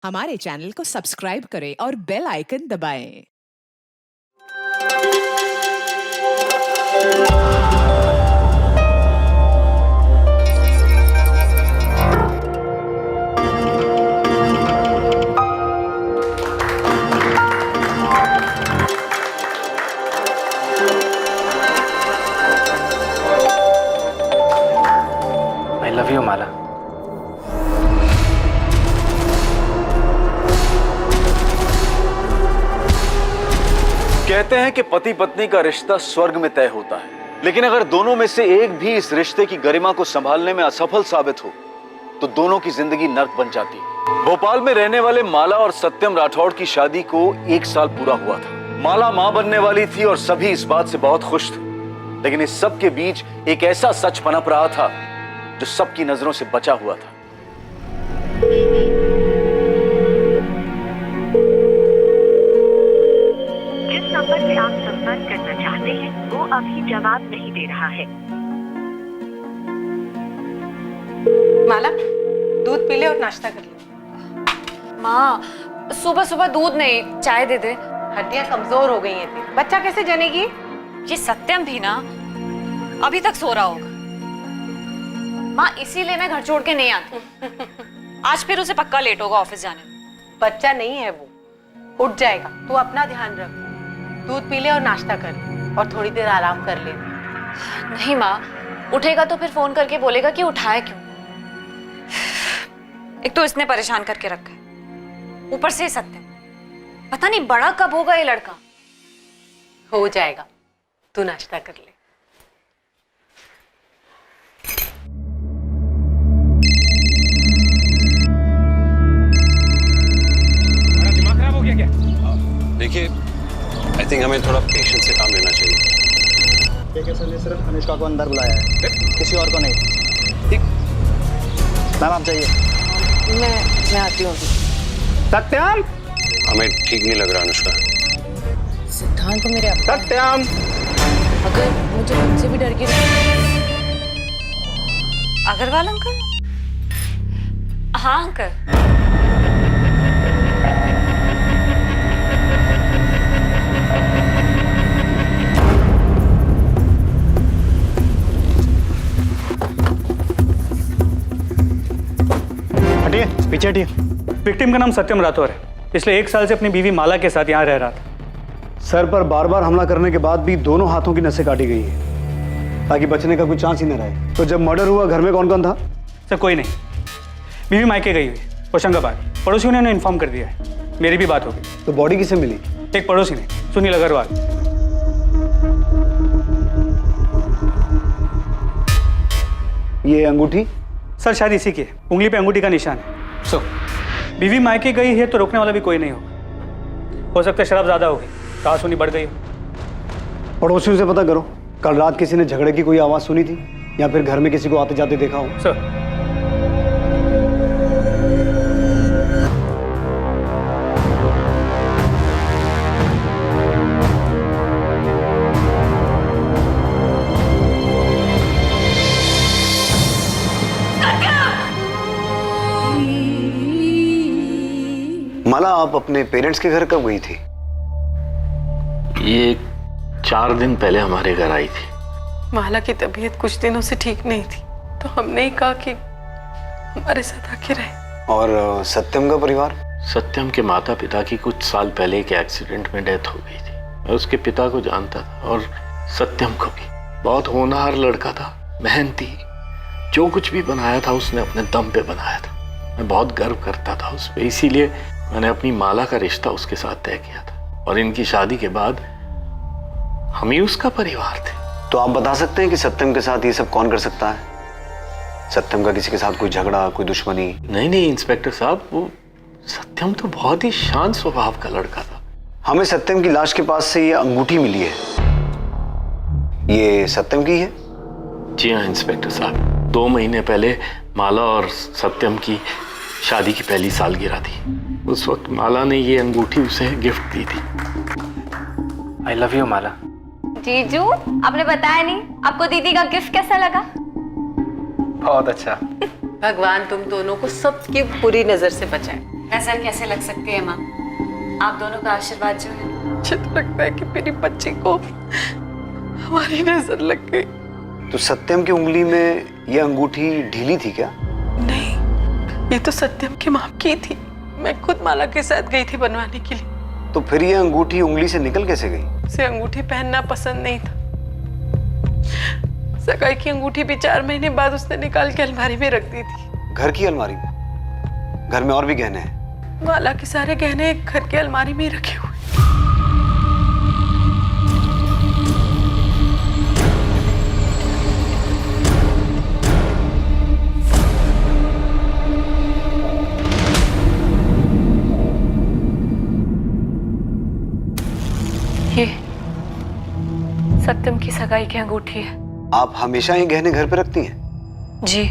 हमारे चैनल को सब्सक्राइब करें और बेल आइकन दबाएं। आई लव यू माला। कहते हैं कि पति पत्नी का रिश्ता स्वर्ग में तय होता है, लेकिन अगर दोनों में से एक भी इस रिश्ते की गरिमा को संभालने में असफल साबित हो तो दोनों की जिंदगी नर्क बन जाती है। भोपाल में रहने वाले माला और सत्यम राठौड़ की शादी को 1 साल पूरा हुआ था। माला मां बनने वाली थी और सभी इस बात से बहुत खुश थे, लेकिन इस सब के बीच एक ऐसा सच पनप रहा था जो सबकी नजरों से बचा हुआ था। जिस नंबर से आप संपर्क करना चाहते हैं वो अभी जवाब नहीं दे रहा है। माला, दूध पी ले और नाश्ता कर ले। माँ, सुबह सुबह दूध नहीं, चाय दे दे। हड्डियां कमजोर हो गई हैं तेरी, बच्चा कैसे जनेगी? ये सत्यम भी ना अभी तक सो रहा होगा। माँ, इसीलिए मैं घर छोड़ के नहीं आती। आज फिर उसे पक्का लेट होगा ऑफिस जाने में। बच्चा नहीं है वो, उठ जाएगा। तू अपना ध्यान रख, दूध पी ले और नाश्ता कर ले और थोड़ी देर आराम कर ले। नहीं माँ, उठेगा तो फिर फोन करके बोलेगा कि उठाया क्यों। एक तो इसने परेशान करके रखा है, ऊपर से सत्यम। पता नहीं बड़ा कब होगा ये लड़का। हो जाएगा, तू नाश्ता कर ले। दिमाग खराब हो गया क्या? देखिए, आई थिंक हमें थोड़ा पेशेंस से काम लेना चाहिए। ठीक है सर ने सिर्फ अनुष्का को अंदर बुलाया है, किसी और को नहीं। ठीक मैम, आप जाइए। मैं आती हूँ। सत्यम, हमें ठीक नहीं लग रहा अनुष्का। सिद्धांत तो मेरे अपना है। सत्यम, अगर मुझे उनसे भी डर के अग्रवाल अंकल? हाँ अंकल। हटिए, पीछे हटिए। विक्टिम का नाम सत्यम राठौर है, पिछले 1 साल से अपनी बीवी माला के साथ यहाँ रह रहा था। सर पर बार बार हमला करने के बाद भी दोनों हाथों की नसें काटी गई है ताकि बचने का कोई चांस ही न रहे। तो जब मर्डर हुआ घर में कौन कौन था? सर कोई नहीं, बीवी मायके गई हुई होशंगाबाद। पड़ोसियों ने उन्हें इन्फॉर्म कर दिया है। मेरी भी बात हो गई। तो बॉडी किसे मिली? एक पड़ोसी ने, सुनील अग्रवाल। ये अंगूठी? सर शायद इसी की है, उंगली पे अंगूठी का निशान है। बीवी मायके गई है तो रोकने वाला भी कोई नहीं होगा। हो सकता है शराब ज्यादा हो गई, कहासुनी बढ़ गई हो। पड़ोसियों से पता करो, कल रात किसी ने झगड़े की कोई आवाज सुनी थी या फिर घर में किसी को आते जाते देखा हो? सर माला, आप अपने पेरेंट्स के घर कब गई थी? ये 4 दिन पहले हमारे घर आई थी। माला की तबीयत कुछ दिनों से ठीक नहीं थी, तो हमने ही कहा कि हमारे साथ आके रहे। और सत्यम का परिवार? सत्यम के माता पिता की कुछ साल पहले एक एक्सीडेंट में डेथ हो गई थी। मैं उसके पिता को जानता था और सत्यम को भी। बहुत होनहार लड़का था, मेहनती। जो कुछ भी बनाया था उसने अपने दम पे बनाया था। मैं बहुत गर्व करता था उस पर, इसीलिए मैंने अपनी माला का रिश्ता उसके साथ तय किया था। और इनकी शादी के बाद हम ही उसका परिवार थे। तो आप बता सकते हैं कि सत्यम के साथ ये सब कौन कर सकता है? सत्यम का किसी के साथ कोई झगड़ा, कोई दुश्मनी? नहीं इंस्पेक्टर साहब, वो सत्यम तो बहुत ही शांत स्वभाव का लड़का था। हमें सत्यम की लाश के पास से ये अंगूठी मिली है, ये सत्यम की है? जी हाँ इंस्पेक्टर साहब, 2 महीने पहले माला और सत्यम की शादी की पहली सालगिरह थी। उस वक्त माला ने ये अंगूठी उसे गिफ्ट दी थी। आई लव यू माला। जीजू, आपने बताया नहीं, आपको दीदी का गिफ्ट कैसा लगा? बहुत अच्छा। भगवान तुम दोनों को सबकी बुरी नजर से बचाए। नजर कैसे लग सकती है माँ? आप दोनों का आशीर्वाद जो है। मुझे तो लगता है कि मेरी बच्ची को हमारी नजर लग गई। तो सत्यम की उंगली में ये अंगूठी ढीली थी क्या? नहीं, ये तो सत्यम की माँ की थी। मैं खुद माला के साथ गई थी बनवाने के लिए। तो फिर ये अंगूठी उंगली से निकल कैसे गई? उसे अंगूठी पहनना पसंद नहीं था। सगाई की अंगूठी भी 4 महीने बाद उसने निकाल के अलमारी में रख दी थी। घर की अलमारी में? घर में और भी गहने हैं? माला के सारे गहने घर की अलमारी में ही रखे हुए। ये सत्यम की सगाई की अंगूठी है। आप हमेशा ये गहने घर पे रखती हैं? जी।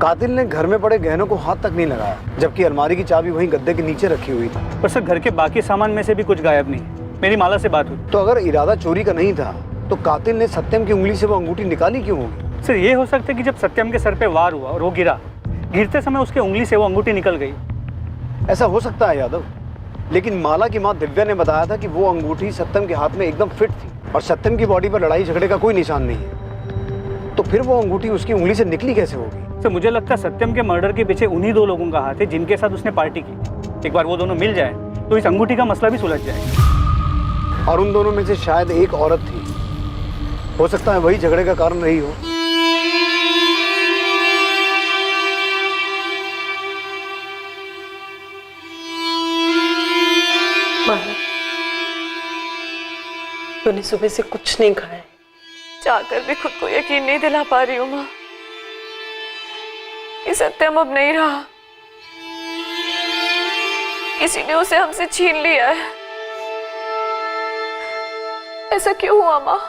कातिल ने घर में पड़े गहनों को हाथ तक नहीं लगाया, जबकि अलमारी की चाबी वहीं गद्दे के नीचे रखी हुई थी। पर सर घर के बाकी सामान में से भी कुछ गायब नहीं। मेरी माला से बात हुई। तो अगर इरादा चोरी का नहीं था तो कातिल ने सत्यम की उंगली से वो अंगूठी निकाली क्यों होगी? सर ये हो सकता है कि जब सत्यम के सर पे वार हुआ और वो गिरा, गिरते समय उसके उंगली से वो अंगूठी निकल गई। ऐसा हो सकता है यादव, लेकिन माला की माँ दिव्या ने बताया था कि वो अंगूठी सत्यम के हाथ में एकदम फिट थी और सत्यम की बॉडी पर लड़ाई झगड़े का कोई निशान नहीं है। तो फिर वो अंगूठी उसकी उंगली से निकली कैसे होगी? सर मुझे लगता है सत्यम के मर्डर के पीछे उन्हीं 2 लोगों का हाथ है जिनके साथ उसने पार्टी की। एक बार वो दोनों मिल जाए तो इस अंगूठी का मसला भी सुलझ जाएगा। और उन दोनों में से शायद एक औरत थी। हो सकता है वही झगड़े का कारण रही हो। माला, तूने सुबह से कुछ नहीं खाया। चाहकर भी खुद को यकीन नहीं दिला पा रही हूँ माँ कि सत्यम अब नहीं रहा। किसी ने उसे हमसे छीन लिया है। ऐसा क्यों हुआ माँ?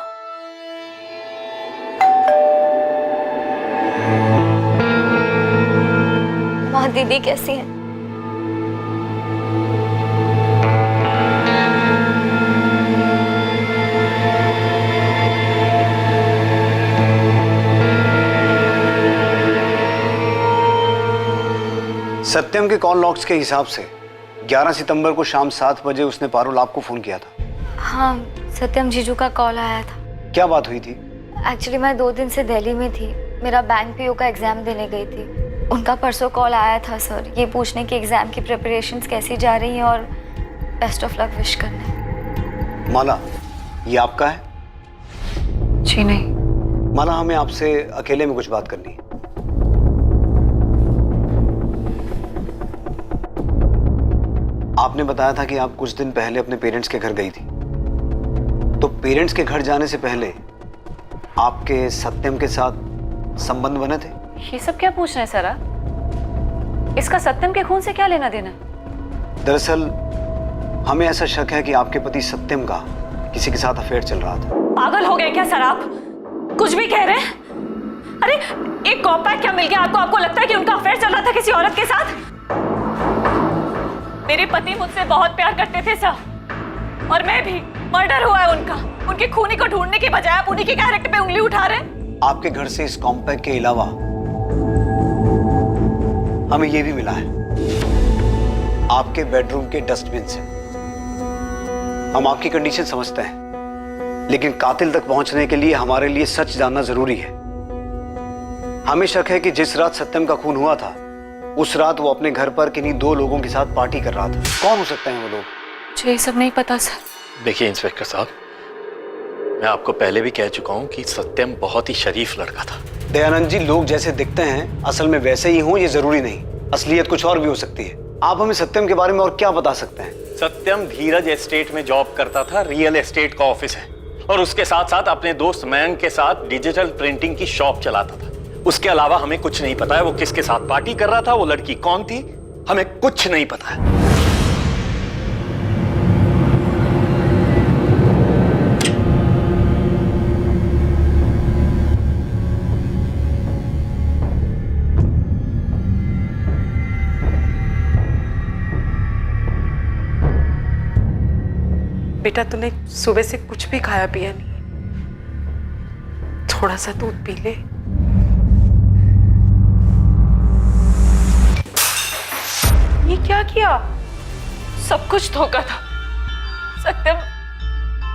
माँ दीदी कैसी हैं? सत्यम के कॉल लॉग्स के हिसाब से 11 सितंबर को शाम 7 बजे उसने पारुल आपको फोन किया था। हाँ, सत्यम जीजू का कॉल आया था। क्या बात हुई थी? एक्चुअली मैं 2 दिन से दिल्ली में थी। मेरा बैंक पीओ का एग्जाम देने गई थी। उनका परसों कॉल आया था सर, ये पूछने की एग्जाम की प्रिपरेशंस कैसी जा रही हैं और बेस्ट ऑफ लक विश करने। माला, ये आपका है? जी नहीं। माला, हमें आपसे अकेले में कुछ बात करनी है। आपने बताया था कि आप कुछ दिन पहले अपने पेरेंट्स के घर गई थी। तो पेरेंट्स के घर जाने से पहले आपके सत्यम के साथ संबंध बने थे? ये सब क्या पूछ रहे हैं सर आप? इसका सत्यम के खून से क्या लेना देना? दरअसल हमें ऐसा शक है कि आपके पति सत्यम का किसी के साथ अफेयर चल रहा था। पागल हो गए क्या सर आप? कुछ भी कह रहे हैं? अरे एक कॉम्पैक्ट क्या मिल गया आपको? आपको लगता है कि उनका अफेयर चल रहा था किसी औरत के साथ? मेरे पति मुझसे बहुत प्यार करते थे सर, और मैं भी। मर्डर हुआ है उनका। उनके खूनी को ढूंढने के बजाय आप उन्हीं के कैरेक्टर पे उंगली उठा रहे हैं। आपके घर से इस कॉम्पैक्ट के अलावा हमें यह भी मिला है आपके बेडरूम के डस्टबिन से। हम आपकी कंडीशन समझते हैं, लेकिन कातिल तक पहुंचने के लिए हमारे लिए सच जानना जरूरी है। हमें शक है कि जिस रात सत्यम का खून हुआ था, उस रात वो अपने घर पर किन्हीं 2 लोगों के साथ पार्टी कर रहा था। कौन हो सकते हैं वो लोग? मुझे ये सब नहीं पता सर। देखिए इंस्पेक्टर साहब, मैं आपको पहले भी कह चुका हूं कि सत्यम बहुत ही शरीफ लड़का था। दयानंद जी, लोग जैसे दिखते हैं असल में वैसे ही हों ये जरूरी नहीं। असलियत कुछ और भी हो सकती है। आप हमें सत्यम के बारे में और क्या बता सकते हैं? सत्यम धीरज एस्टेट में जॉब करता था। रियल एस्टेट का ऑफिस है, और उसके साथ साथ अपने दोस्त मयंक के साथ डिजिटल प्रिंटिंग की शॉप चलाता था। उसके अलावा हमें कुछ नहीं पता है वो किसके साथ पार्टी कर रहा था, वो लड़की कौन थी, हमें कुछ नहीं पता है। बेटा, तूने सुबह से कुछ भी खाया पिया नहीं। थोड़ा सा दूध पी ले। क्या किया? सब कुछ धोखा था। सत्यम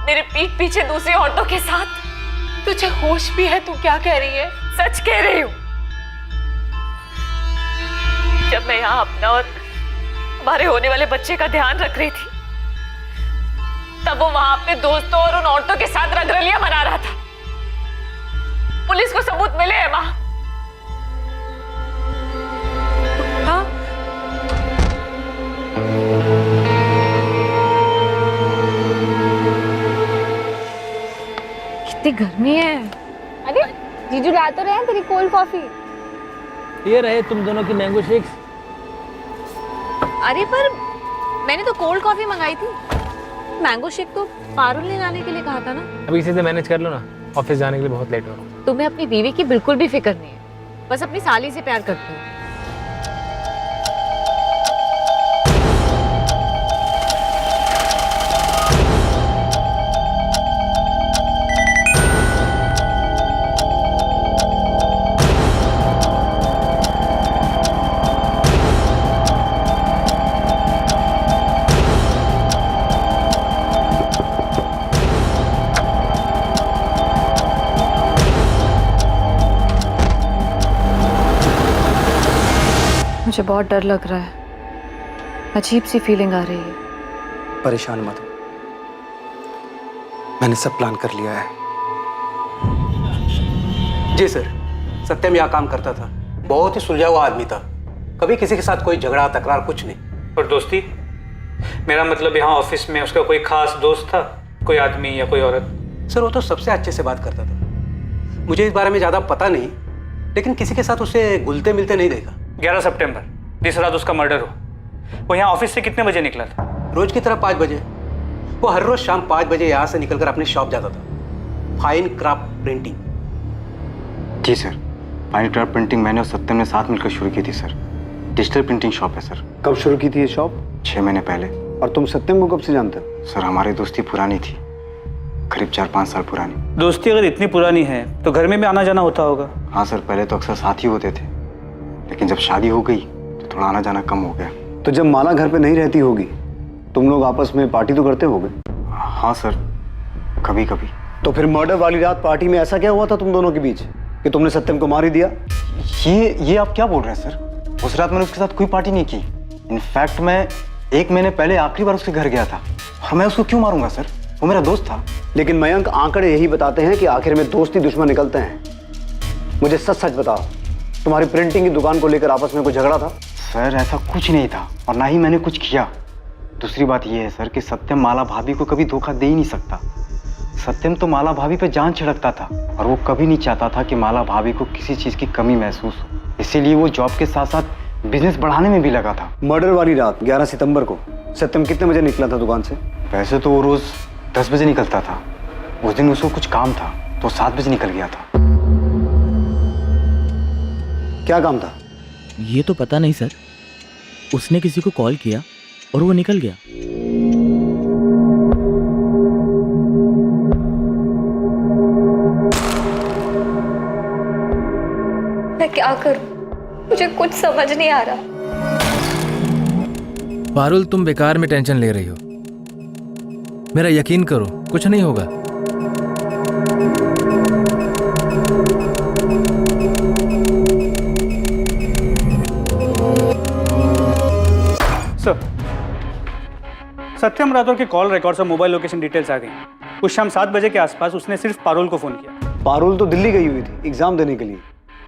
मेरे पीठ पीछे दूसरी औरतों के साथ। तुझे होश भी है? तू क्या कह रही है? सच कह रही हूँ। जब मैं यहाँ अपना और हमारे होने वाले बच्चे का ध्यान रख रही थी, तब वो वहां अपने दोस्तों और उन औरतों के साथ रंगरलियां मना रहा था। पुलिस को सबूत मिले हैं मां। हाँ? कितनी गर्मी है। अरे जीजू ला तो रहे हैं तेरी कोल्ड कॉफी। ये रहे तुम दोनों की मैंगो शेक्स। अरे पर मैंने तो कोल्ड कॉफी मंगाई थी। मैंगो शेक तो पारुल ने लाने के लिए कहा था ना। अभी इसी से मैनेज कर लो ना, ऑफिस जाने के लिए बहुत लेट हो रहा हूँ। तुम्हें अपनी बीवी की बिल्कुल भी फिक्र नहीं है, बस अपनी साली से प्यार करते हो। मुझे बहुत डर लग रहा है, अजीब सी फीलिंग आ रही है। परेशान मत हो, मैंने सब प्लान कर लिया है। जी सर, सत्यम यहाँ काम करता था, बहुत ही सुलझा हुआ आदमी था, कभी किसी के साथ कोई झगड़ा तकरार कुछ नहीं। और दोस्ती, मेरा मतलब यहाँ ऑफिस में उसका कोई खास दोस्त था, कोई आदमी या कोई औरत? सर वो तो सबसे अच्छे से बात करता था, मुझे इस बारे में ज़्यादा पता नहीं, लेकिन किसी के साथ उसे घुलते मिलते नहीं देखा। 11 सितंबर जिस रात उसका मर्डर हो, वो यहाँ ऑफिस से कितने बजे निकला था? रोज की तरह 5 बजे। वो हर रोज शाम 5 बजे यहाँ से निकलकर अपने शॉप जाता था, फाइन क्राफ्ट प्रिंटिंग। जी सर, फाइन क्राफ्ट प्रिंटिंग मैंने और सत्यम ने साथ मिलकर शुरू की थी सर। डिजिटल प्रिंटिंग शॉप है सर। कब शुरू की थी ये शॉप? 6 महीने पहले। और तुम सत्यम को कब से जानते हो? सर हमारी दोस्ती पुरानी थी, करीब 4-5 साल पुरानी। दोस्ती अगर इतनी पुरानी है तो घर में भी आना जाना होता होगा? हाँ सर, पहले तो अक्सर साथ ही होते थे, लेकिन जब शादी हो गई तो थोड़ा आना जाना कम हो गया। तो जब माला घर पे नहीं रहती होगी, तुम लोग आपस में पार्टी तो करते होगे? हाँ सर, कभी कभी। तो फिर मर्डर वाली रात पार्टी में ऐसा क्या हुआ था तुम दोनों के बीच कि तुमने सत्यम को मार ही दिया? ये आप क्या बोल रहे हैं सर? उस रात मैंने उसके साथ कोई पार्टी नहीं की। इनफैक्ट मैं 1 महीने पहले आखिरी बार उसके घर गया था, और मैं उसको क्यों मारूंगा सर? वो मेरा दोस्त था। लेकिन मयंक, आंकड़े यही बताते हैं कि आखिर में दोस्ती दुश्मन निकलते हैं। मुझे सच सच बताओ, तुम्हारी प्रिंटिंग की दुकान को लेकर आपस में कोई झगड़ा था? सर ऐसा कुछ नहीं था, और ना ही मैंने कुछ किया। दूसरी बात यह है सर कि सत्यम माला भाभी को कभी धोखा दे ही नहीं सकता। सत्यम तो माला भाभी पे जान छिड़कता था, और वो कभी नहीं चाहता था कि माला भाभी को किसी चीज की कमी महसूस हो। इसीलिए वो जॉब के साथ साथ बिजनेस बढ़ाने में भी लगा था। मर्डर वाली रात 11 सितंबर को सत्यम कितने बजे निकला था दुकान से? वैसे तो वो रोज 10 बजे निकलता था, उस दिन उसको कुछ काम था तो 7 बजे निकल गया था। क्या काम था? ये तो पता नहीं सर, उसने किसी को कॉल किया और वो निकल गया। मैं क्या करूं? मुझे कुछ समझ नहीं आ रहा। पारुल, तुम बेकार में टेंशन ले रही हो। मेरा यकीन करो, कुछ नहीं होगा। सर, सत्यम राठौर के कॉल रिकॉर्ड्स और मोबाइल लोकेशन डिटेल्स आ गई। उस शाम 7 बजे के आसपास उसने सिर्फ पारुल को फोन किया। पारुल तो दिल्ली गई हुई थी एग्जाम देने के लिए,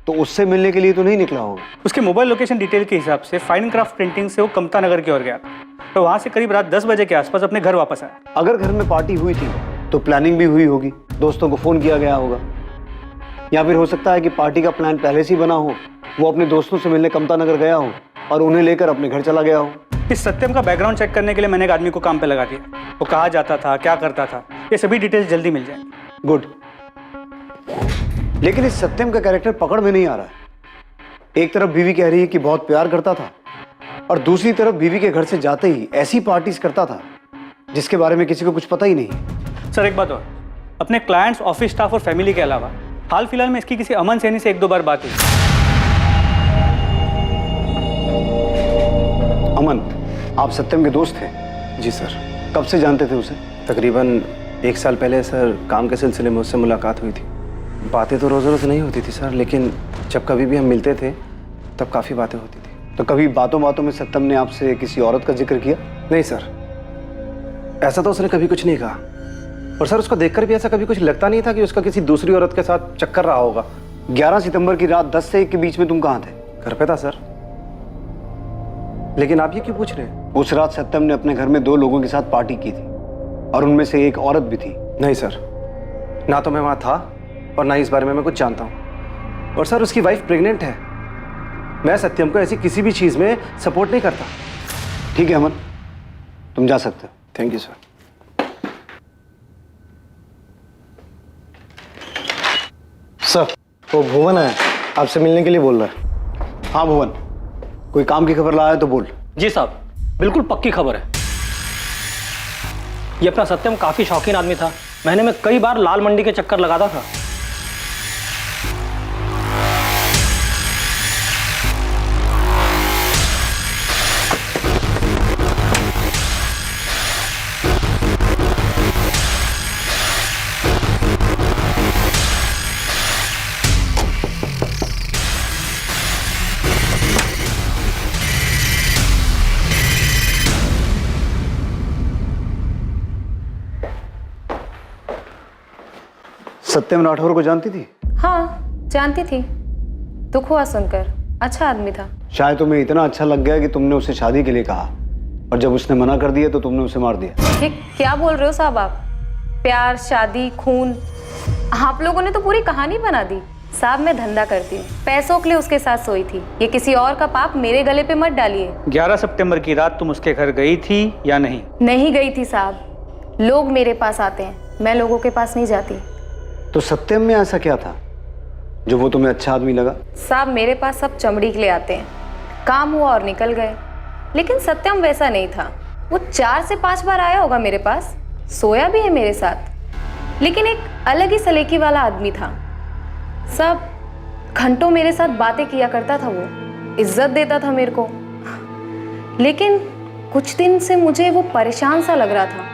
तो उससे मिलने के लिए तो नहीं निकला होगा। उसके मोबाइल लोकेशन डिटेल के हिसाब से फाइन क्राफ्ट प्रिंटिंग से वो कमता नगर की ओर गया था, तो वहां से करीब रात 10 बजे के आसपास अपने घर वापस आया। अगर घर में पार्टी हुई थी तो प्लानिंग भी हुई होगी, दोस्तों को फोन किया गया होगा, या फिर हो सकता है कि पार्टी का प्लान पहले से ही बना हो, वो अपने दोस्तों से मिलने कमता नगर गया हो और उन्हें लेकर अपने घर चला गया हो। इस सत्यम का बैकग्राउंड चेक करने के लिए मैंने एक आदमी को काम पे लगा दिया। वो कहाँ जाता था, क्या करता था, ये सभी डिटेल्स जल्दी मिल जाएंगी। गुड, लेकिन इस सत्यम का कैरेक्टर पकड़ में नहीं आ रहा है। एक तरफ बीवी कह रही है कि बहुत प्यार करता था, और दूसरी तरफ बीवी के घर से जाते ही ऐसी पार्टीज करता था जिसके बारे में किसी को कुछ पता ही नहीं है। सर एक बात और, अपने क्लाइंट्स, ऑफिस स्टाफ और फैमिली के अलावा हाल फिलहाल में इसकी किसी अमन सैनी से 1-2 बार बात हुई। अमन, आप सत्यम के दोस्त थे? जी सर। कब से जानते थे उसे? तकरीबन 1 साल पहले सर काम के सिलसिले में उससे मुलाकात हुई थी। बातें तो रोज़ रोज़ नहीं होती थी सर, लेकिन जब कभी भी हम मिलते थे तब काफ़ी बातें होती थी। तो कभी बातों बातों में सत्यम ने आपसे किसी औरत का जिक्र किया? नहीं सर, ऐसा तो उसने कभी कुछ नहीं कहा। और सर उसको देखकर भी ऐसा कभी कुछ लगता नहीं था कि उसका किसी दूसरी औरत के साथ चक्कर रहा होगा। 11 सितंबर की रात 10 से 1 के बीच में तुम कहाँ थे? घर पे था सर। लेकिन आप ये क्यों पूछ रहे हैं? उस रात सत्यम ने अपने घर में 2 लोगों के साथ पार्टी की थी और उनमें से एक औरत भी थी। नहीं सर, ना तो मैं वहाँ था और ना ही इस बारे में मैं कुछ जानता हूँ। और सर उसकी वाइफ प्रेग्नेंट है। मैं सत्यम को ऐसी किसी भी चीज़ में सपोर्ट नहीं करता। ठीक है अमन, तुम जा सकते हो। Thank you sir. सर, वो भुवन है, आपसे मिलने के लिए बोल रहा है। हाँ भुवन, कोई काम की खबर लाया तो बोल। जी साहब, बिल्कुल पक्की खबर है। ये अपना सत्यम काफी शौकीन आदमी था। महीने में कई बार लाल मंडी के चक्कर लगाता था। सत्यम राठौर को जानती थी? हाँ, जानती थी। दुख हुआ सुनकर, अच्छा आदमी था। शायद तुम्हें इतना अच्छा लग गया कि तुमने उसे शादी के लिए कहा, और जब उसने मना कर दिया तो तुमने उसे मार दिया। ठीक क्या बोल रहे हो साहब आप? प्यार, शादी, खून, आप लोगों ने तो पूरी कहानी बना दी। साहब मैं धंधा करती हूँ, पैसों के लिए उसके साथ सोई थी। ये किसी और का पाप मेरे गले पे मत डालिए। 11 सितंबर की रात तुम उसके घर गई थी या नहीं? नहीं गई थी साहब, लोग मेरे पास आते हैं, मैं लोगों के पास नहीं जाती। तो सत्यम में ऐसा क्या था जो वो तुम्हें अच्छा आदमी लगा? साहब मेरे पास सब चमड़ी के लिए आते हैं, काम हुआ और निकल गए। लेकिन सत्यम वैसा नहीं था। वो 4 से 5 बार आया होगा मेरे पास, सोया भी है मेरे साथ, लेकिन एक अलग ही सलीकी वाला आदमी था। सब घंटों मेरे साथ बातें किया करता था, वो इज्जत देता था मेरे को। लेकिन कुछ दिन से मुझे वो परेशान सा लग रहा था।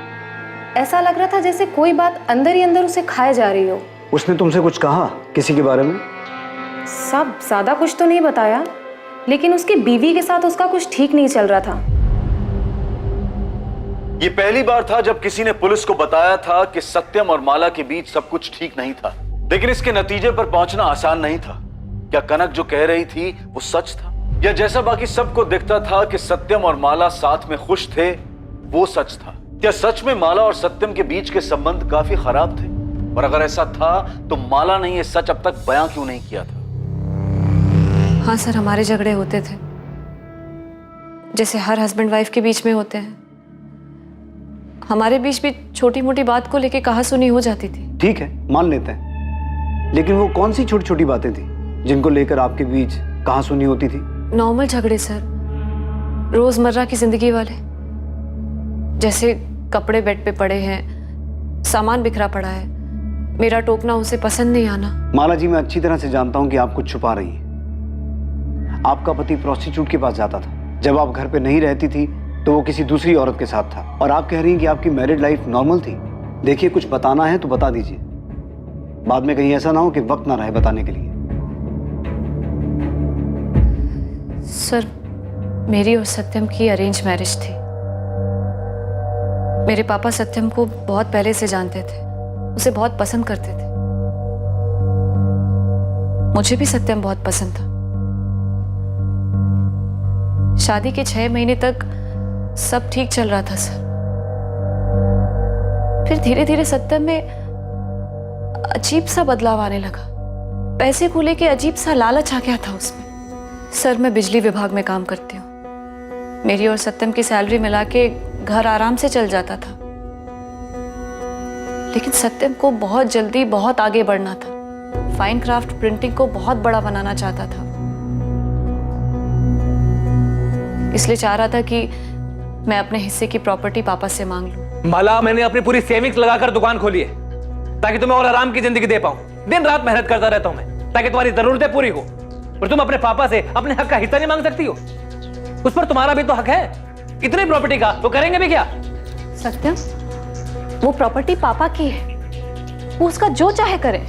ऐसा लग रहा था जैसे कोई बात अंदर ही अंदर उसे खाए जा रही हो। उसने तुमसे कुछ कहा किसी के बारे में? सब ज्यादा कुछ तो नहीं बताया, लेकिन उसकी बीवी के साथ उसका कुछ ठीक नहीं चल रहा था। ये पहली बार था जब किसी ने पुलिस को बताया था कि सत्यम और माला के बीच सब कुछ ठीक नहीं था। लेकिन इसके नतीजे पर पहुंचना आसान नहीं था। क्या कनक जो कह रही थी वो सच था, या जैसा बाकी सबको दिखता था कि सत्यम और माला साथ में खुश थे वो सच था? क्या सच में माला और सत्यम के बीच के संबंध काफी खराब थे? और अगर ऐसा था तो माला ने ये सच अब तक बयां क्यों नहीं किया था? हाँ सर, हमारे झगड़े होते थे जैसे हर हस्बैंड वाइफ के बीच में होते हैं। हमारे बीच भी छोटी मोटी बात को लेके कहा सुनी हो जाती थी। ठीक है, मान लेते हैं, लेकिन वो कौन सी छोटी छोटी बातें थी जिनको लेकर आपके बीच कहा सुनी होती थी? नॉर्मल झगड़े सर, रोजमर्रा की जिंदगी वाले। जैसे कपड़े बेड पे पड़े हैं, सामान बिखरा पड़ा है, मेरा टोकना उसे पसंद नहीं आना। माला जी, मैं अच्छी तरह से जानता हूं कि आप कुछ छुपा रही हैं। आपका पति प्रोस्टिट्यूट के पास जाता था। जब आप घर पे नहीं रहती थी तो वो किसी दूसरी औरत के साथ था, और आप कह रही हैं कि आपकी मैरिड लाइफ नॉर्मल थी। देखिए, कुछ बताना है तो बता दीजिए, बाद में कहीं ऐसा ना हो कि वक्त ना रहे बताने के लिए। सर, मेरी और सत्यम की अरेंज मैरिज थी। मेरे पापा सत्यम को बहुत पहले से जानते थे, उसे बहुत पसंद करते थे। मुझे भी सत्यम बहुत पसंद था। शादी के 6 महीने तक सब ठीक चल रहा था सर। फिर धीरे धीरे सत्यम में अजीब सा बदलाव आने लगा। पैसे को लेके अजीब सा लालच आ गया था उसमें। सर, मैं बिजली विभाग में काम करती हूँ। मेरी और सत्यम की सैलरी मिला के घर आराम से चल जाता था। लेकिन सत्यम को बहुत जल्दी बहुत आगे बढ़ना था। फाइन क्राफ्ट प्रिंटिंग को बहुत बड़ा बनाना चाहता था। इसलिए चाह रहा था कि मैं अपने हिस्से की प्रॉपर्टी पापा से मांग लूं। माला, मैंने अपनी पूरी सेविंग्स लगाकर दुकान खोली है ताकि तुम्हें और आराम की जिंदगी दे पाऊं। दिन रात मेहनत करता रहता हूं मैं ताकि तुम्हारी जरूरतें पूरी हो, और तुम अपने पापा से अपने हक का हिस्सा नहीं मांग सकती हो। उस पर तुम्हारा भी तो हक है। इतनी प्रॉपर्टी का वो करेंगे भी क्या? सत्यम, वो प्रॉपर्टी पापा की है, वो उसका जो चाहे करे।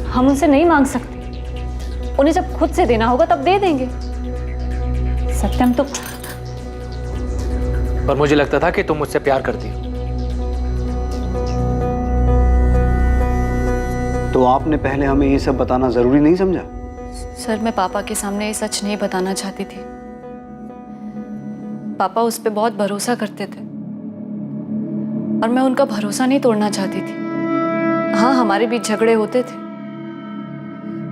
हम उनसे नहीं मांग सकते, उन्हें जब खुद से देना होगा तब दे देंगे। सत्यम तो पर मुझे लगता था कि तुम मुझसे प्यार करती हो। तो आपने पहले हमें ये सब बताना जरूरी नहीं समझा? सर, मैं पापा के सामने ये सच नहीं बताना चाहती थी। पापा उस पर बहुत भरोसा करते थे और मैं उनका भरोसा नहीं तोड़ना चाहती थी। हाँ, हमारे बीच झगड़े होते थे,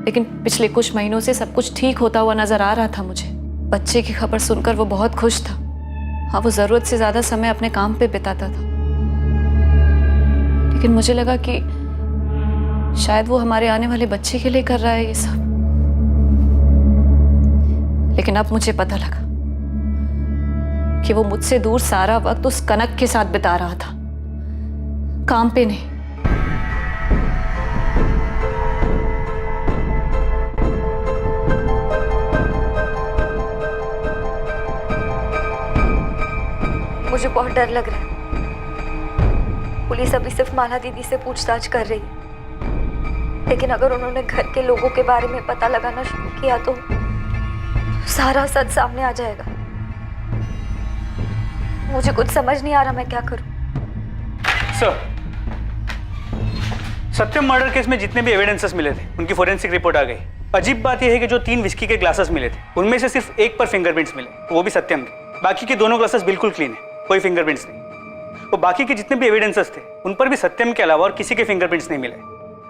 लेकिन पिछले कुछ महीनों से सब कुछ ठीक होता हुआ नजर आ रहा था मुझे। बच्चे की खबर सुनकर वो बहुत खुश था। हाँ, वो जरूरत से ज्यादा समय अपने काम पे बिताता था, लेकिन मुझे लगा कि शायद वो हमारे आने वाले बच्चे के लिए कर रहा है ये सब। लेकिन अब मुझे पता लगा कि वो मुझसे दूर सारा वक्त उस कनक के साथ बिता रहा था, काम पे नहीं। मुझे बहुत डर लग रहा है। पुलिस अभी सिर्फ माला दीदी से पूछताछ कर रही है, लेकिन अगर उन्होंने घर के लोगों के बारे में पता लगाना शुरू किया तो सारा सच सामने आ जाएगा। मुझे कुछ समझ नहीं आ रहा मैं क्या करूं। सर, सत्यम मर्डर केस में जितने भी एविडेंसेस मिले थे उनकी फोरेंसिक रिपोर्ट आ गई। अजीब बात यह है कि जो 3 विस्की के ग्लासेस मिले थे उनमें से सिर्फ एक पर फिंगरप्रिंट्स मिले, वो भी सत्यम के। बाकी के दोनों ग्लासेस बिल्कुल क्लीन है, कोई फिंगरप्रिंट्स नहीं। वो बाकी के जितने भी एविडेंसेस थे उन पर भी सत्यम के अलावा और किसी के फिंगरप्रिंट्स नहीं मिले,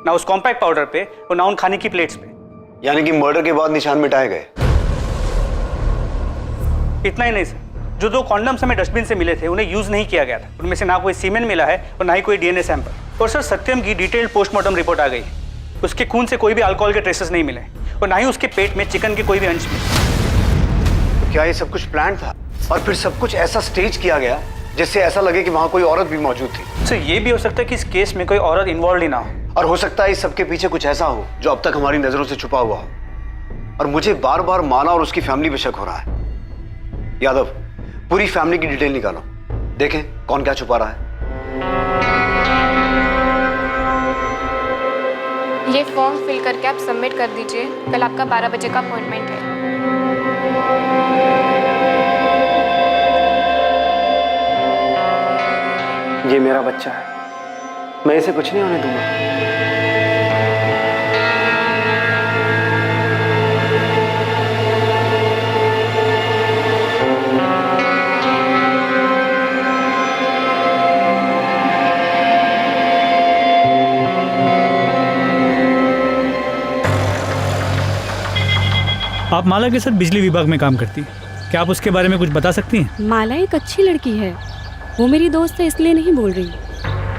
ना उस कॉम्पैक्ट पाउडर पे और ना उन खाने की प्लेट्स पे। यानी कि मर्डर के बाद निशान मिटाए गए? इतना ही नहीं सर, जो 2 कॉन्डम्स हमें डस्टबिन से मिले थे उन्हें यूज नहीं किया गया था। उनमें से ना कोई सीमेन मिला है और ना ही कोई डीएनए सैंपल। और सर, सत्यम की डिटेल्ड पोस्टमार्टम रिपोर्ट आ गई है। उसके खून से कोई भी अल्कोहल के ट्रेसेस नहीं मिले और ना ही उसके पेट में चिकन के कोई भी अंश मिले। तो क्या ये सब कुछ प्लान था और फिर सब कुछ ऐसा स्टेज किया गया जिससे ऐसा लगे कि वहां कोई औरत भी मौजूद थी? सर, ये भी हो सकता है कि इस केस में कोई औरत इन्वॉल्व ही ना हो, और हो सकता है इस सबके पीछे कुछ ऐसा हो जो अब तक हमारी नजरों से छुपा हुआ हो। और मुझे बार बार माला और उसकी फैमिली पे शक हो रहा है। यादव, पूरी फैमिली की डिटेल निकालो, देखें कौन क्या छुपा रहा है। ये फॉर्म फिल करके आप सबमिट कर दीजिए। कल आपका 12 बजे का अपॉइंटमेंट है। ये मेरा बच्चा है, मैं इसे कुछ नहीं होने दूंगा। आप माला के साथ बिजली विभाग में काम करती हैं, क्या आप उसके बारे में कुछ बता सकती हैं? माला एक अच्छी लड़की है, वो मेरी दोस्त है इसलिए नहीं बोल रही,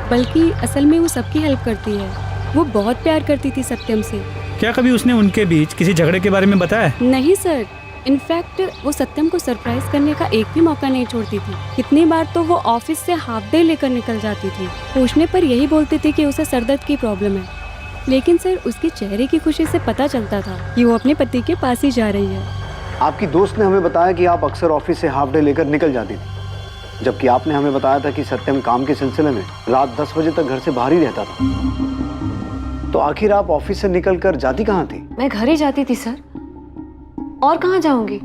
बल्कि असल में वो सबकी हेल्प करती है। वो बहुत प्यार करती थी सत्यम से। क्या कभी उसने उनके बीच किसी झगड़े के बारे में बताया? नहीं सर, इनफैक्ट वो सत्यम को सरप्राइज करने का एक भी मौका नहीं छोड़ती थी। कितनी बार तो वो ऑफिस से हाफ डे लेकर निकल जाती थी। पूछने पर यही बोलती थी कि उसे सरदर्द की प्रॉब्लम है, लेकिन सर उसके चेहरे की खुशी से पता चलता था कि वो अपने पति के पास ही जा रही है। आपकी दोस्त ने हमें बताया कि आप अक्सर ऑफिस से हाफ डे लेकर निकल जाती थी, जबकि आपने हमें बताया था कि सत्यम काम के सिलसिले में रात 10 बजे तक घर से बाहर ही रहता था। तो आखिर आप ऑफिस से निकलकर जाती कहाँ थी? मैं घर ही जाती थी सर, और कहाँ जाऊंगी?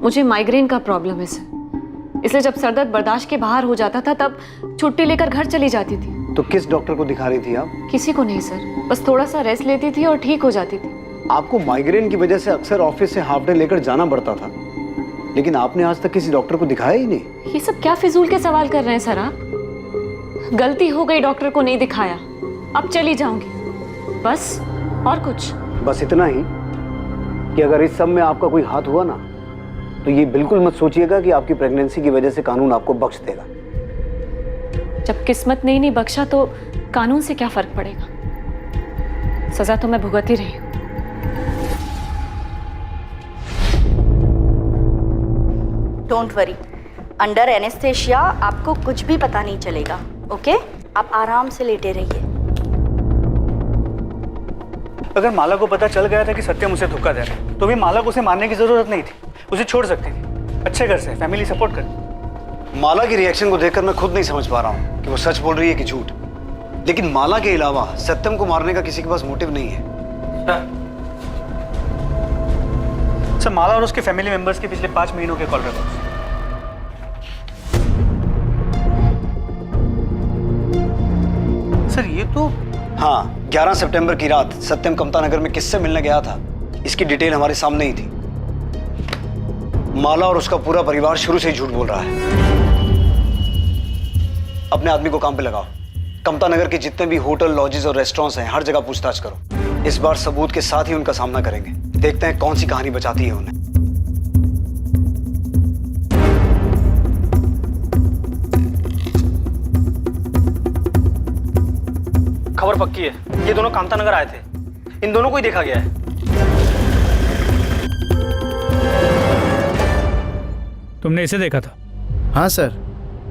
मुझे माइग्रेन का प्रॉब्लम है सर, इसलिए जब सरदर्द बर्दाश्त के बाहर हो जाता था तब छुट्टी लेकर घर चली जाती थी। तो किस डॉक्टर को दिखा रही थी आप? किसी को नहीं सर, बस थोड़ा सा रेस्ट लेती थी और ठीक हो जाती थी। आपको माइग्रेन की वजह से अक्सर ऑफिस से हाफ डे लेकर जाना पड़ता था, लेकिन आपने आज तक किसी डॉक्टर को दिखाया ही नहीं। ये सब क्या फिजूल के सवाल कर रहे हैं सर आप? गलती हो गई, डॉक्टर को नहीं दिखाया, अब चली जाऊंगी बस, और कुछ? बस इतना ही कि अगर इस सब में आपका कोई हाथ हुआ ना, तो ये बिल्कुल मत सोचिएगा कि आपकी प्रेगनेंसी की वजह से कानून आपको बख्श देगा। जब किस्मत ने ही नहीं बख्शा तो कानून से क्या फर्क पड़ेगा? सजा तो मैं भुगत ही रही हूँ। डोंट वरी, अंडर एनेस्थेशिया आपको कुछ भी पता नहीं चलेगा। ओके, आप आराम से लेटे रहिए। अगर माला को पता चल गया था कि सत्यम उसे धोखा दे रहा है तो भी माला को उसे मारने की जरूरत नहीं थी, उसे छोड़ सकती थी। अच्छे घर से फैमिली सपोर्ट कर। माला की रिएक्शन को देखकर मैं खुद नहीं समझ पा रहा हूँ कि वो सच बोल रही है कि झूठ। लेकिन माला के अलावा सत्यम को मारने का किसी के पास मोटिव नहीं है। सर, माला और उसके फैमिली मेंबर्स के पिछले 5 महीनों के कॉल रिकॉर्ड्स। सर ये तो हाँ, 11 सितंबर की रात सत्यम कमता नगर में किससे मिलने गया था, इसकी डिटेल हमारे सामने ही थी। माला और उसका पूरा परिवार शुरू से ही झूठ बोल रहा है। अपने आदमी को काम पे लगाओ। कमता नगर के जितने भी होटल, लॉजेस और रेस्टोरेंट्स हैं, हर जगह पूछताछ करो। इस बार सबूत के साथ ही उनका सामना करेंगे। देखते हैं कौन सी कहानी बचाती है उन्हें। खबर पक्की है, ये दोनों कामता नगर आए थे। इन दोनों को ही देखा गया है। तुमने इसे देखा था? हाँ सर,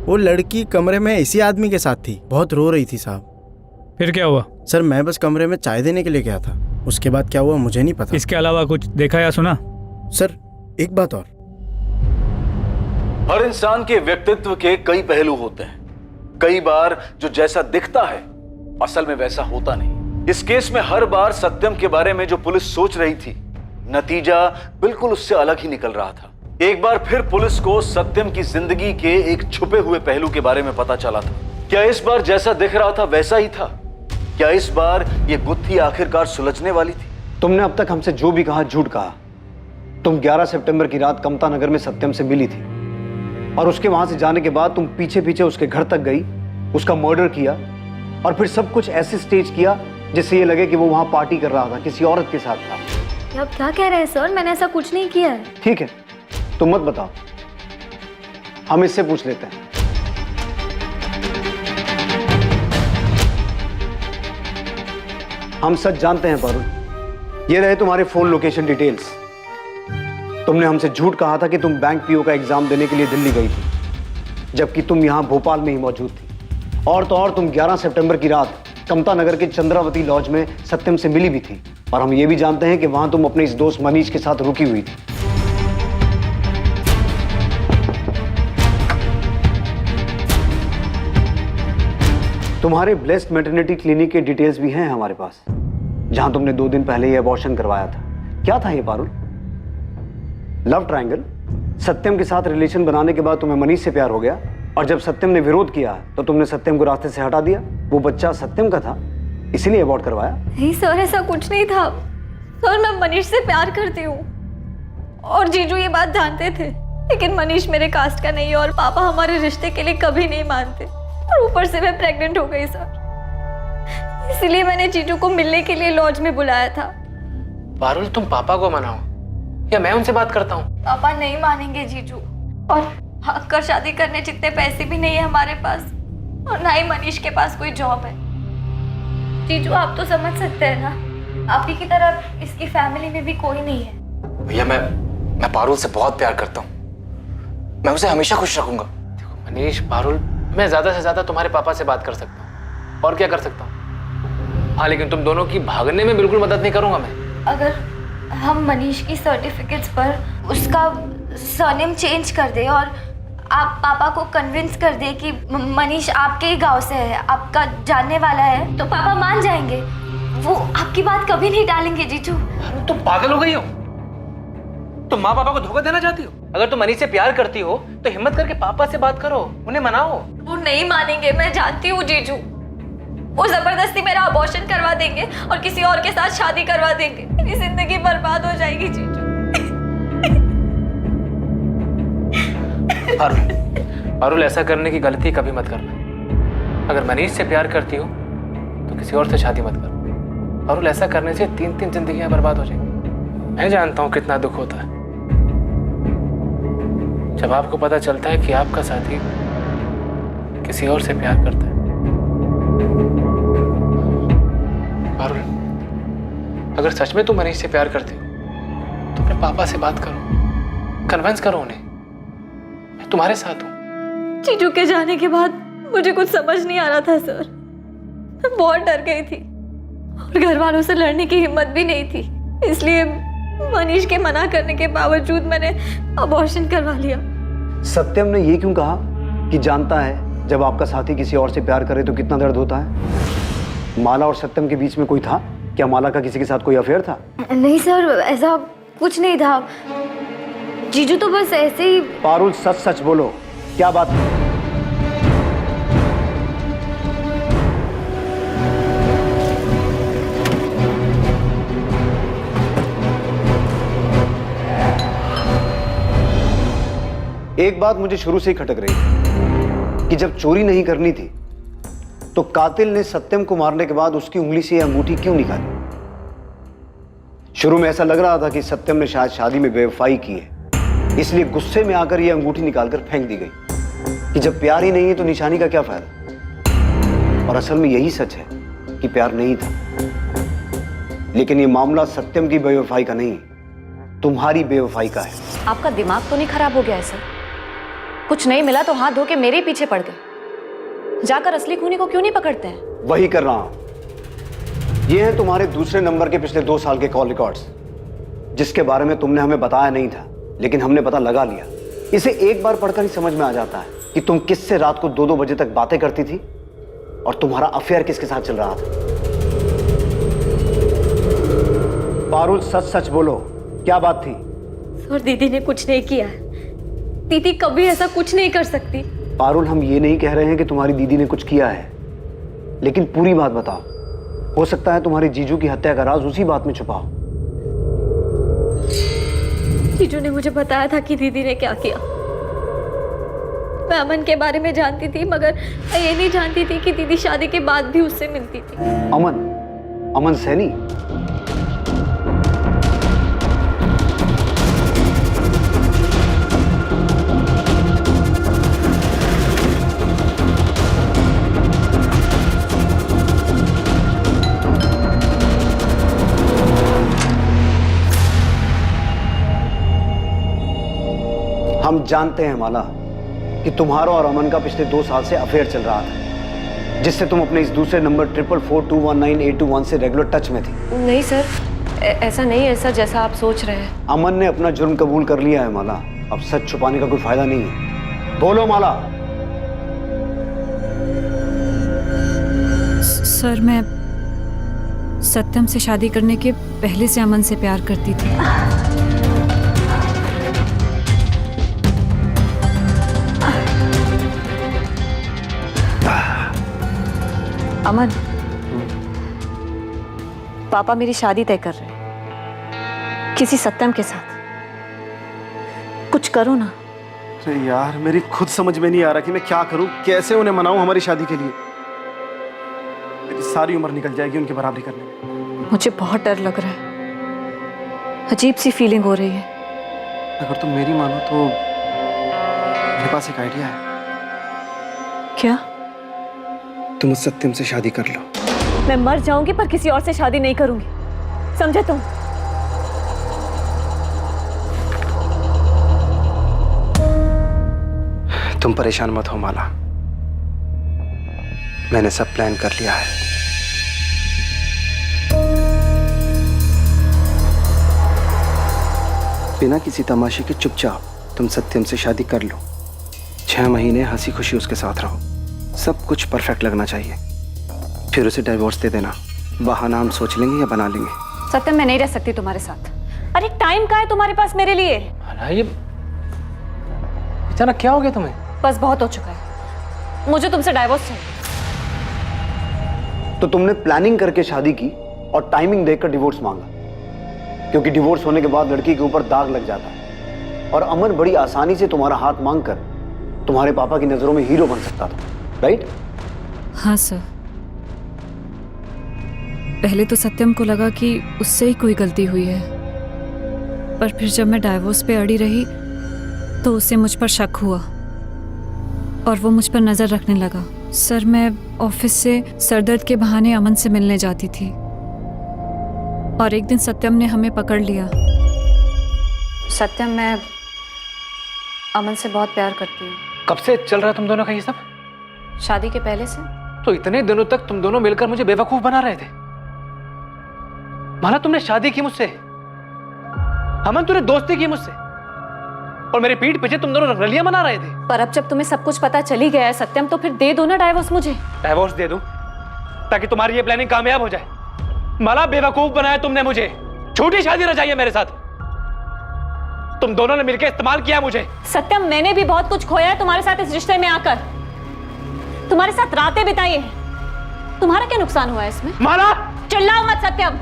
वो लड़की कमरे में इसी आदमी के साथ थी, बहुत रो रही थी साहब। फिर क्या हुआ? सर मैं बस कमरे में चाय देने के लिए गया था, उसके बाद क्या हुआ मुझे नहीं पता। इसके अलावा कुछ देखा या सुना? सर एक बात और, हर इंसान के व्यक्तित्व के कई पहलू होते हैं। कई बार जो जैसा दिखता है असल में वैसा होता नहीं। इस केस में हर बार सत्यम के बारे में जो पुलिस सोच रही थी, नतीजा बिल्कुल उससे अलग ही निकल रहा था। एक बार फिर पुलिस को सत्यम की जिंदगी के एक छुपे हुए पहलू के बारे में पता चला था। क्या इस बार जैसा दिख रहा था वैसा ही था? क्या इस बार ये गुत्थी आखिरकार सुलझने वाली थी? तुमने अब तक हमसे जो भी कहा झूठ कहा। तुम 11 सितंबर की रात कमता नगर में सत्यम से मिली थी और उसके वहां से जाने के बाद तुम पीछे पीछे उसके घर तक गई, उसका मर्डर किया और फिर सब कुछ ऐसे स्टेज किया जिससे ये लगे कि वो वहां पार्टी कर रहा था, किसी औरत के साथ था। आप क्या कह रहे हैं सर? मैंने ऐसा कुछ नहीं किया है। ठीक है, तुम मत बताओ, हम इससे पूछ लेते हैं। हम सच जानते हैं पारुल। ये रहे तुम्हारे फोन लोकेशन डिटेल्स। तुमने हमसे झूठ कहा था कि तुम बैंक पीओ का एग्जाम देने के लिए दिल्ली गई थी, जबकि तुम यहां भोपाल में ही मौजूद थी। और तो और तुम 11 सितंबर की रात कमता नगर के चंद्रावती लॉज में सत्यम से मिली भी थी। और हम ये भी जानते हैं कि वहां तुम अपने इस दोस्त मनीष के साथ रुकी हुई थी। तुम्हारे ब्लेस्ड मैटरनिटी क्लिनिक के डिटेल्स भी हैं हमारे पास, जहां तुमने 2 दिन पहले ये अबॉर्शन करवाया था। क्या था ये पारुल? Love triangle? सत्यम के साथ रिलेशन बनाने के बाद तुम्हें मनीष से प्यार हो गया और जब सत्यम ने विरोध किया तो तुमने सत्यम को रास्ते से हटा दिया। वो बच्चा सत्यम का था, इसीलिए अबॉर्ट करवाया। नहीं सर, ऐसा कुछ नहीं था सर। मैं मनीष से प्यार करती हूँ और जीजू ये बात जानते थे, लेकिन मनीष मेरे कास्ट का नहीं है और पापा हमारे रिश्ते के लिए कभी नहीं मानते। और ऊपर से मैं प्रेग्नेंट हो गई सर, इसलिए मैंने जीजू को मिलने के लिए लॉज में बुलाया था। पारुल, तुम पापा को मनाओ या मैं उनसे बात करता हूँ। पापा नहीं मानेंगे जीजू, और हक कर शादी करने जितने पैसे भी नहीं है हमारे पास, और ना ही मनीष के पास कोई जॉब है। जीजू आप तो समझ सकते हैं ना, आप ही की तरह इसकी फैमिली में भी कोई नहीं है। भैया मैं पारुल से बहुत प्यार करता हूँ, मैं उसे हमेशा खुश रखूंगा। देखो मनीष, पारुल, मैं ज्यादा से ज्यादा तुम्हारे पापा से बात कर सकता हूँ और क्या कर सकता हूँ। हाँ, लेकिन तुम दोनों की भागने में बिल्कुल मदद नहीं करूंगा मैं। अगर हम मनीष की सर्टिफिकेट्स पर उसका सरनेम चेंज कर दे और आप पापा को कन्विंस कर दे कि मनीष आपके ही गांव से है, आपका जानने वाला है, तो पापा मान जाएंगे। वो आपकी बात कभी नहीं टालेंगे जीजू। तुम पागल हो गई हो? तुम माँ पापा को धोखा देना चाहती हो? अगर तुम मनीष से प्यार करती हो तो हिम्मत करके पापा से बात करो, उन्हें मनाओ। वो नहीं मानेंगे, मैं जानती हूँ जीजू। वो जबरदस्ती मेरा अबॉर्शन करवा देंगे और किसी और के साथ शादी करवा देंगे। मेरी जिंदगी बर्बाद हो जाएगी जीजू। पारुल, ऐसा करने की गलती कभी मत करना। अगर मनीष से प्यार करती हो तो किसी और से शादी मत करो। पारुल, ऐसा करने से 3 जिंदगियां बर्बाद हो जाएंगी। मैं जानता हूं कितना दुख होता है जब आपको पता चलता है कि आपका साथी किसी और से प्यार करता है। पारुल, अगर सच में तुम मनीष से प्यार करते हो तो अपने पापा से बात करो, कन्विंस करो उन्हें। मैं तुम्हारे साथ हूं। जीजू के जाने के बाद मुझे कुछ समझ नहीं आ रहा था सर। मैं बहुत डर गई थी। और घर वालों से लड़ने की हिम्मत भी नहीं थी, इसलिए मनीष के मना करने के बावजूद मैंने अबॉर्शन करवा लिया। सत्यम ने ये क्यों कहा कि जानता है जब आपका साथी किसी और से प्यार करे तो कितना दर्द होता है? माला और सत्यम के बीच में कोई था क्या? माला का किसी के साथ कोई अफेयर था? नहीं सर, ऐसा कुछ नहीं था। जीजू तो बस ऐसे ही। पारुल, सच सच बोलो, क्या बात है? एक बात मुझे शुरू से ही खटक रही है कि जब चोरी नहीं करनी थी तो कातिल ने सत्यम को मारने के बाद उसकी उंगली से यह अंगूठी क्यों निकाली? शुरू में ऐसा लग रहा था कि सत्यम ने शायद शादी में बेवफाई की है, इसलिए गुस्से में आकर यह अंगूठी निकालकर फेंक दी गई कि जब प्यार ही नहीं है तो निशानी का क्या फायदा। और असल में यही सच है कि प्यार नहीं था। लेकिन यह मामला सत्यम की बेवफाई का नहीं, तुम्हारी बेवफाई का है। आपका दिमाग तो नहीं खराब हो गया है सर? कुछ नहीं मिला तो हाथ धो के मेरे ही पीछे पड़ गए। जाकर असली खूनी को क्यों नहीं पकड़ते हैं? वही कर रहा हूं। ये है तुम्हारे दूसरे नंबर के पिछले 2 साल के कॉल रिकॉर्ड्स, जिसके बारे में तुमने हमें बताया नहीं था, लेकिन हमने पता लगा लिया। इसे एक बार पढ़कर ही समझ में आ जाता है कि तुम किससे रात को 2-2 बजे तक बातें करती थी और तुम्हारा अफेयर किसके साथ चल रहा था। पारुल, सच सच बोलो, क्या बात थी? सर, दीदी ने कुछ नहीं किया है। दीदी कभी ऐसा कुछ नहीं कर सकती। पारुल, हम ये नहीं कह रहे हैं कि तुम्हारी दीदी ने कुछ किया है, लेकिन पूरी बात बताओ। हो सकता है तुम्हारे जीजू की हत्या का राज उसी बात में छुपा हो। जीजू ने मुझे बताया था कि दीदी ने क्या किया। मैं अमन के बारे में जानती थी, मगर मैं ये नहीं जानती थी कि दीदी शादी के बाद भी उससे मिलती थी। अमन सैनी? हम जानते हैं माला कि तुम्हारा और अमन का पिछले 2 साल से अफेयर चल रहा था, जिससे तुम अपने इस दूसरे नंबर 4442198221 से रेगुलर टच में थी। नहीं सर, ऐसा नहीं है ऐसा जैसा आप सोच रहे हैं। अमन ने अपना जुर्म कबूल कर लिया है माला। अब सच छुपाने का कोई फायदा नहीं है। बोलो माला। सर, मैं सत्यम से शादी करने के पहले से अमन से प्यार करती थी। अमन, पापा मेरी शादी तय कर रहे हैं किसी सत्यम के साथ। कुछ करो ना। अरे यार, मेरी खुद समझ में नहीं आ रहा कि मैं क्या करूं, कैसे उन्हें मनाऊं हमारी शादी के लिए। मेरी सारी उम्र निकल जाएगी उनकी बराबरी करने में। मुझे बहुत डर लग रहा है, अजीब सी फीलिंग हो रही है। अगर तुम मेरी मानो तो मेरे पास एक आइडिया है। क्या? तुम उस सत्यम से शादी कर लो। मैं मर जाऊंगी पर किसी और से शादी नहीं करूंगी, समझे तुम? तुम परेशान मत हो माला, मैंने सब प्लान कर लिया है। बिना किसी तमाशे के चुपचाप तुम सत्यम से शादी कर लो। 6 महीने हंसी खुशी उसके साथ रहो, सब कुछ परफेक्ट लगना चाहिए। फिर उसे डिवोर्स दे देना। बहाना हम सोच लेंगे या बना लेंगे। सत्यम, मैं नहीं रह सकती तुम्हारे साथ। अरे टाइम कहाँ है तुम्हारे पास मेरे लिए? ये अचानक क्या हो गया तुम्हें? बस बहुत हो चुका है, मुझे तुमसे डाइवोर्स चाहिए। तो तुमने प्लानिंग करके शादी की और टाइमिंग देखकर डिवोर्स मांगा, क्योंकि डिवोर्स होने के बाद लड़की के ऊपर दाग लग जाता है। और अमन बड़ी आसानी से तुम्हारा हाथ मांगकर तुम्हारे पापा की नजरों में हीरो बन सकता था, राइट? हाँ सर, पहले तो सत्यम को लगा कि उससे ही कोई गलती हुई है, पर फिर जब मैं डाइवोर्स पे अड़ी रही तो उसे मुझ पर शक हुआ और वो मुझ पर नज़र रखने लगा। सर, मैं ऑफिस से सरदर्द के बहाने अमन से मिलने जाती थी और एक दिन सत्यम ने हमें पकड़ लिया। सत्यम, मैं अमन से बहुत प्यार करती हूँ। कब से चल रहा है तुम दोनों का ये सब? शादी के पहले से। तो इतने दिनों तक तुम दोनों मिलकर मुझे बेवकूफ बना रहे थे। माला तुमने शादी की मुझसे, अमन तूने दोस्ती की मुझसे, और मेरी पीठ पीछे तुम दोनों रंगरलियां मना रहे थे। पर अब जब तुम्हें सब कुछ पता चली गया है सत्यम, तो फिर दे दो ना डाइवोर्स मुझे। डाइवोर्स दे दूं ताकि तुम्हारी ये प्लानिंग कामयाब हो जाए। माला बेवकूफ बनाया तुमने मुझे, झूठी शादी रचाई है मेरे साथ। तुम दोनों ने मिलकर इस्तेमाल किया मुझे। सत्यम, मैंने भी बहुत कुछ खोया है तुम्हारे साथ इस रिश्ते में आकर, तुम्हारे साथ रातें बिताई हैं। तुम्हारा क्या नुकसान हुआ है इसमें? माला चिल्लाओ मत सत्यम,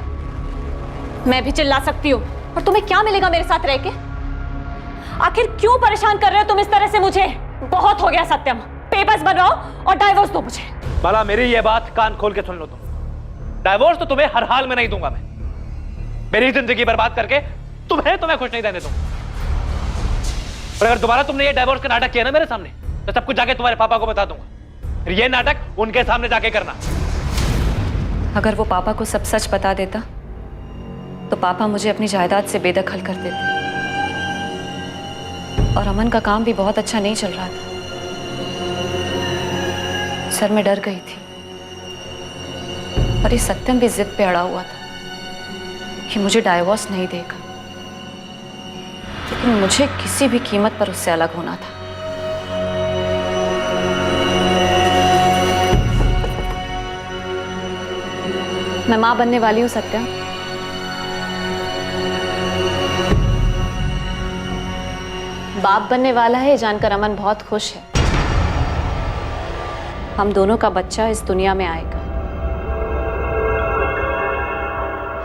मैं भी चिल्ला सकती हूँ। और तुम्हें क्या मिलेगा मेरे साथ रह के? आखिर क्यों परेशान कर रहे हो तुम इस तरह से मुझे? बहुत हो गया सत्यम, पेपर्स बनवाओ और डाइवोर्स दो मुझे। माला मेरी ये बात कान खोल के सुन लो तुम, डाइवोर्स तो तुम्हें हर हाल में नहीं दूंगा मैं। मेरी जिंदगी बर्बाद करके तुम्हें खुश नहीं रहने दूंगा। और अगर दोबारा तुमने ये डाइवोर्स का नाटक किया ना मेरे सामने, तो सब कुछ जाके तुम्हारे पापा को बता दूंगा। फिर ये नाटक उनके सामने जाके करना। अगर वो पापा को सब सच बता देता तो पापा मुझे अपनी जायदाद से बेदखल कर देते। और अमन का काम भी बहुत अच्छा नहीं चल रहा था। सर मैं डर गई थी, और ये सत्यम भी जिद पे अड़ा हुआ था कि मुझे डाइवोर्स नहीं देगा, लेकिन मुझे किसी भी कीमत पर उससे अलग होना था। मैं मां बनने वाली हूं सत्यम। बाप बनने वाला है जानकर अमन बहुत खुश है। हम दोनों का बच्चा इस दुनिया में आएगा,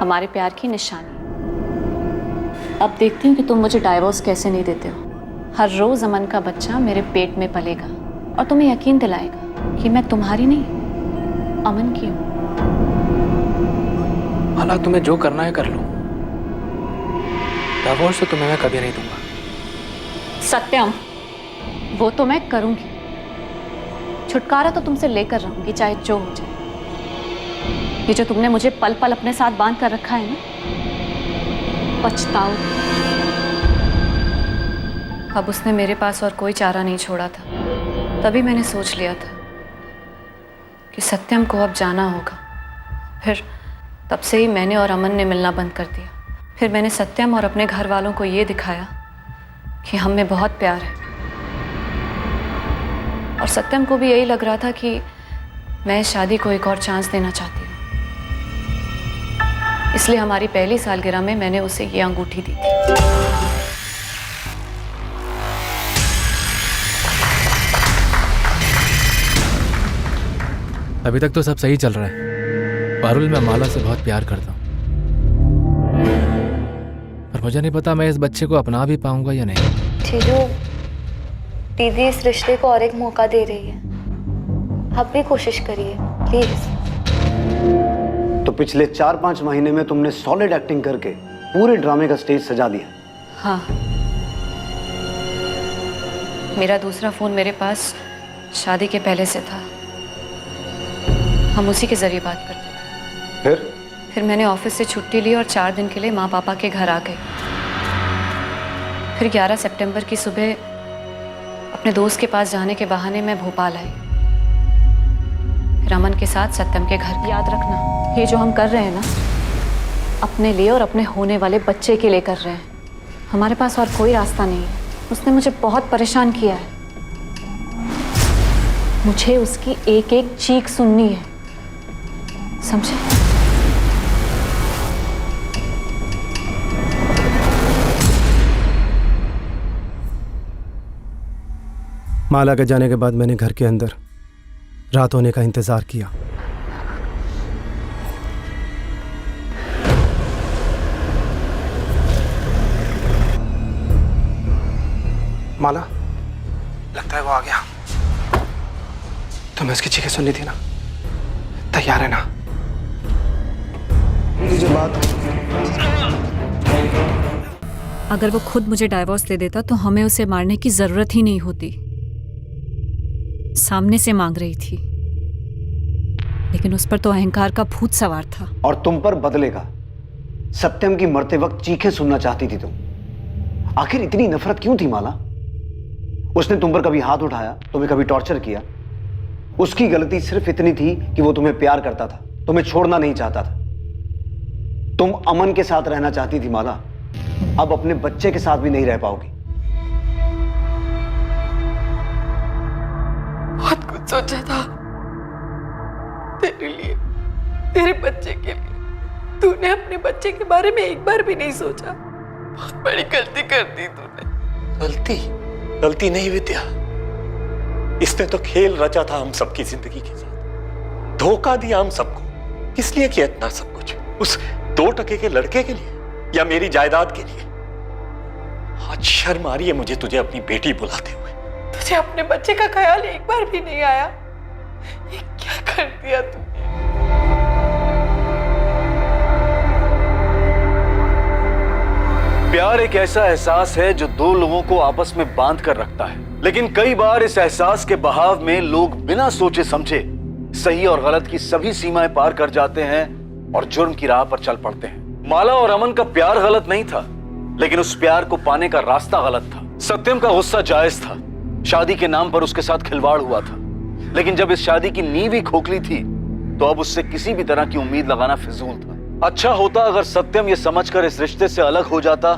हमारे प्यार की निशानी। अब देखती हूँ कि तुम मुझे डाइवोर्स कैसे नहीं देते हो। हर रोज अमन का बच्चा मेरे पेट में पलेगा और तुम्हें यकीन दिलाएगा कि मैं तुम्हारी नहीं, अमन की हूँ। माला तुम्हें जो करना है कर लो, डाइवोर्स तो तुम्हें मैं कभी नहीं दूंगा। सत्यम, वो तो मैं करूंगी। छुटकारा तो तुमसे लेकर रहूंगी चाहे जो हो जाए। ये जो तुमने मुझे पल पल अपने साथ बांध कर रखा है ना, पछताओ। अब उसने मेरे पास और कोई चारा नहीं छोड़ा था, तभी मैंने सोच लिया था कि सत्यम को अब जाना होगा। फिर तब से ही मैंने और अमन ने मिलना बंद कर दिया। फिर मैंने सत्यम और अपने घर वालों को ये दिखाया कि हम में बहुत प्यार है। और सत्यम को भी यही लग रहा था कि मैं इस शादी को एक और चांस देना चाहती हूँ। इसलिए हमारी पहली सालगिरह में मैंने उसे ये अंगूठी दी थी। अभी तक तो सब सही चल रहा है पारुल। मैं माला से बहुत प्यार करता हूँ, पर मुझे नहीं पता मैं इस बच्चे को अपना भी पाऊंगा या नहीं। जीजू, दीदी इस रिश्ते को और एक मौका दे रही है, आप भी कोशिश करिए प्लीज। तो पिछले 4-5 महीने में तुमने सॉलिड एक्टिंग करके पूरे ड्रामे का स्टेज सजा दिया। हाँ, मेरा दूसरा फोन मेरे पास शादी के पहले से था, हम उसी के जरिए बात करते थे। फिर मैंने ऑफिस से छुट्टी ली और 4 दिन के लिए माँ पापा के घर आ गई। फिर 11 सितंबर की सुबह अपने दोस्त के पास जाने के बहाने मैं भोपाल आई। फिर अमन के साथ सत्यम के घर। याद रखना, ये जो हम कर रहे हैं ना, अपने लिए और अपने होने वाले बच्चे के लिए कर रहे हैं। हमारे पास और कोई रास्ता नहीं है। उसने मुझे बहुत परेशान किया है, मुझे उसकी एक एक चीख सुननी है, समझे? माला के जाने के बाद मैंने घर के अंदर रात होने का इंतजार किया। माला, लगता है वो आ गया। तुम्हें उसकी चीखें सुननी थी ना? तैयार है ना? मुझे बात। अगर वो खुद मुझे डाइवोर्स दे देता तो हमें उसे मारने की जरूरत ही नहीं होती। सामने से मांग रही थी, लेकिन उस पर तो अहंकार का भूत सवार था। और तुम पर बदले का। सत्यम की मरते वक्त चीखें सुनना चाहती थी तुम। आखिर इतनी नफरत क्यों थी माला? उसने तुम पर कभी हाथ उठाया, तुम्हें कभी टॉर्चर किया? उसकी गलती सिर्फ इतनी थी कि वो तुम्हें प्यार करता था, तुम्हें छोड़ना नहीं चाहता था। तुम अमन के साथ रहना चाहती थी माला, अब अपने बच्चे के साथ भी नहीं रह पाओगी। बहुत कुछ सोचा था तेरे लिए, तेरे बच्चे के लिए। तूने अपने बच्चे के बारे में एक बार भी नहीं सोचा। बहुत बड़ी गलती कर दी तूने। गलती नहीं विद्या, इसने तो खेल रचा था हम सबकी जिंदगी के साथ, धोखा दिया हम सबको। किस लिए किया इतना सब कुछ? उस 2 टके के लड़के के लिए या मेरी जायदाद के लिए? आज शर्म आ रही है मुझे तुझे अपनी बेटी बुलाते हुए। तुझे अपने बच्चे का ख्याल एक बार भी नहीं आया? ये क्या कर दिया तूने? प्यार एक ऐसा एहसास है जो 2 लोगों को आपस में बांध कर रखता है, लेकिन कई बार इस एहसास के बहाव में लोग बिना सोचे समझे सही और गलत की सभी सीमाएं पार कर जाते हैं और जुर्म की राह पर चल पड़ते हैं। माला और अमन का प्यार गलत नहीं था, लेकिन उस प्यार को पाने का रास्ता गलत था। सत्यम का गुस्सा जायज था, शादी के नाम पर उसके साथ खिलवाड़ हुआ था, लेकिन जब इस शादी की नींव ही खोखली थी तो अब उससे किसी भी तरह की उम्मीद लगाना फिजूल था। अच्छा होता अगर सत्यम ये समझकर इस रिश्ते से अलग हो जाता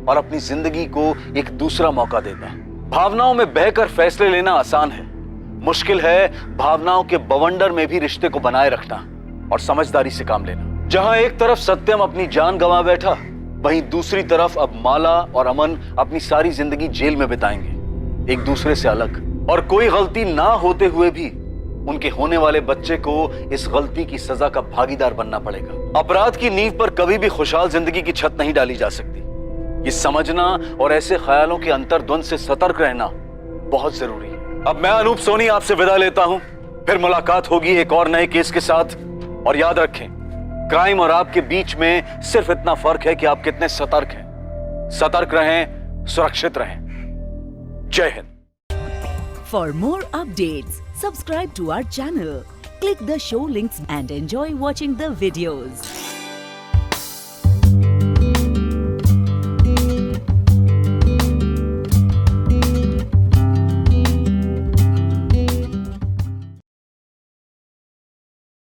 और अपनी जिंदगी को एक दूसरा मौका देता। भावनाओं में बहकर फैसले लेना आसान है, मुश्किल है भावनाओं के बवंडर में भी रिश्ते को बनाए रखना और समझदारी से काम लेना। जहां एक तरफ सत्यम अपनी जान गंवा बैठा, वहीं दूसरी तरफ अब माला और अमन अपनी सारी जिंदगी जेल में बिताएंगे, एक दूसरे से अलग। और कोई गलती ना होते हुए भी उनके होने वाले बच्चे को इस गलती की सजा का भागीदार बनना पड़ेगा। अपराध की नींव पर कभी भी खुशहाल जिंदगी की छत नहीं डाली जा सकती। ये समझना और ऐसे ख्यालों के अंतर्द्वंद से सतर्क रहना बहुत जरूरी है। अब मैं अनूप सोनी आपसे विदा लेता हूं, फिर मुलाकात होगी एक और नए केस के साथ। और याद रखें, क्राइम और आपके बीच में सिर्फ इतना फर्क है कि आप कितने सतर्क हैं। सतर्क रहें, सुरक्षित रहें। जय Hind. For more updates, subscribe to our channel, click the show links and enjoy watching the videos.